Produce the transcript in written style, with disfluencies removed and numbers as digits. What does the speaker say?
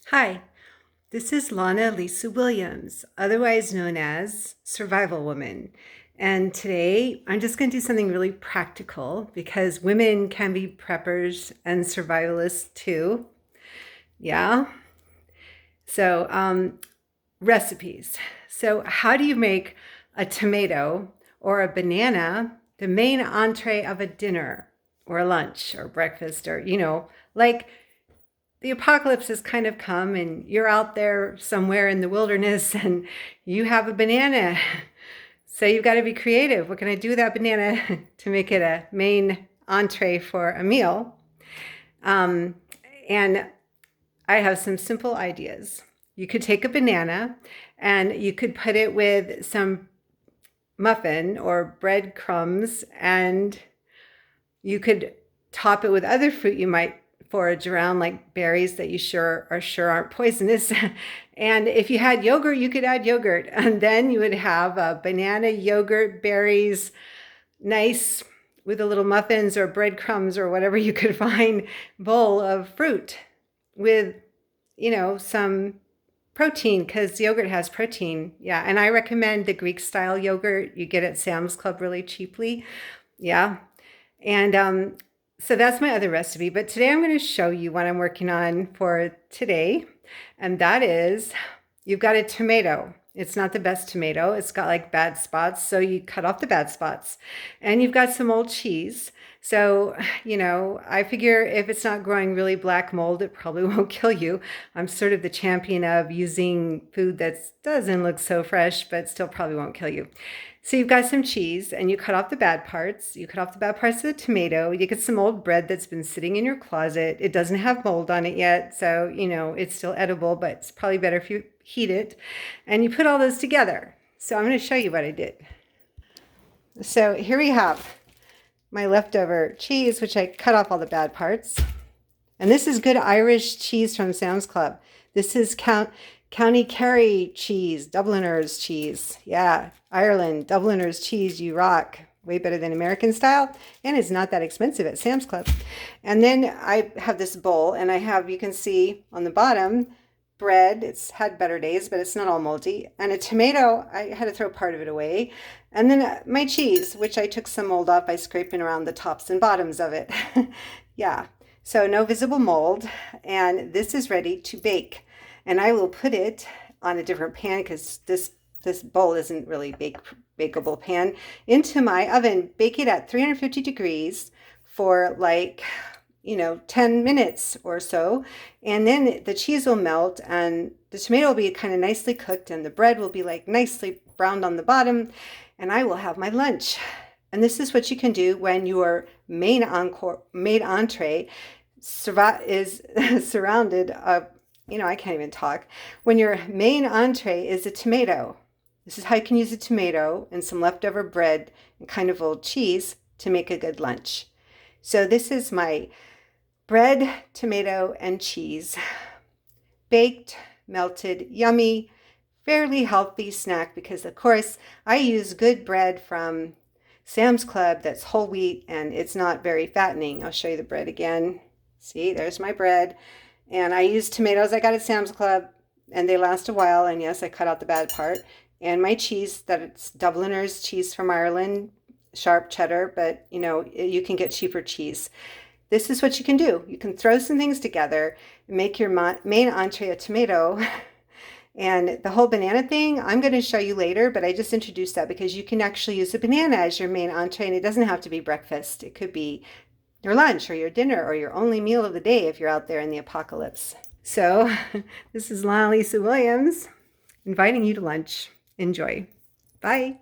Hi, this is Lana Lisa Williams, otherwise known as Survival Woman. And today I'm just going to do something really practical because women can be preppers and survivalists too. Yeah. So, recipes. So, how do you make a tomato or a banana the main entree of a dinner or a lunch or breakfast or, like the apocalypse has kind of come and you're out there somewhere in the wilderness and you have a banana. So you've got to be creative. What can I do with that banana to make it a main entree for a meal? And I have some simple ideas. You could take a banana and you could put it with some muffin or breadcrumbs, and you could top it with other fruit you might forage around, like berries that you sure aren't poisonous. And if you had yogurt, you could add yogurt, and then you would have a banana yogurt berries, nice with a little muffins or breadcrumbs or whatever you could find bowl of fruit with, some protein, because yogurt has protein. Yeah, and I recommend the Greek style yogurt you get at Sam's Club really cheaply. Yeah. And so that's my other recipe. But today I'm going to show you what I'm working on for today. And that is, you've got a tomato. It's not the best tomato. It's got like bad spots. So you cut off the bad spots. And you've got some old cheese. So, I figure if it's not growing really black mold, it probably won't kill you. I'm sort of the champion of using food that doesn't look so fresh, but still probably won't kill you. So you've got some cheese and you cut off the bad parts. You cut off the bad parts of the tomato. You get some old bread that's been sitting in your closet. It doesn't have mold on it yet. So, it's still edible, but it's probably better if you heat it. And you put all those together. So I'm going to show you what I did. So here we have my leftover cheese, which I cut off all the bad parts. And this is good Irish cheese from Sam's Club. This is County Kerry cheese, Dubliners cheese. Yeah, Ireland, Dubliners cheese, you rock. Way better than American style. And it's not that expensive at Sam's Club. And then I have this bowl, and I have, you can see on the bottom, bread. It's had better days, but it's not all moldy. And a tomato, I had to throw part of it away. And then my cheese, which I took some mold off by scraping around the tops and bottoms of it. Yeah, so no visible mold. And this is ready to bake. And I will put it on a different pan because this bowl isn't really bakeable pan, into my oven. Bake it at 350 degrees for 10 minutes or so. And then the cheese will melt and the tomato will be kind of nicely cooked and the bread will be like nicely browned on the bottom. And I will have my lunch. And this is what you can do when your main entree is surrounded I can't even talk. When your main entree is a tomato. This is how you can use a tomato and some leftover bread and kind of old cheese to make a good lunch. So this is my bread, tomato, and cheese. Baked, melted, yummy, fairly healthy snack because, of course, I use good bread from Sam's Club that's whole wheat and it's not very fattening. I'll show you the bread again. See, there's my bread. And I use tomatoes I got at Sam's Club and they last a while. And yes, I cut out the bad part. And my cheese, that it's Dubliners cheese from Ireland, sharp cheddar, but you can get cheaper cheese. This is what you can do. You can throw some things together, make your main entree a tomato. And the whole banana thing, I'm going to show you later, but I just introduced that because you can actually use a banana as your main entree, and it doesn't have to be breakfast. It could be your lunch or your dinner or your only meal of the day if you're out there in the apocalypse. So this is Lana Lisa Williams inviting you to lunch. Enjoy. Bye.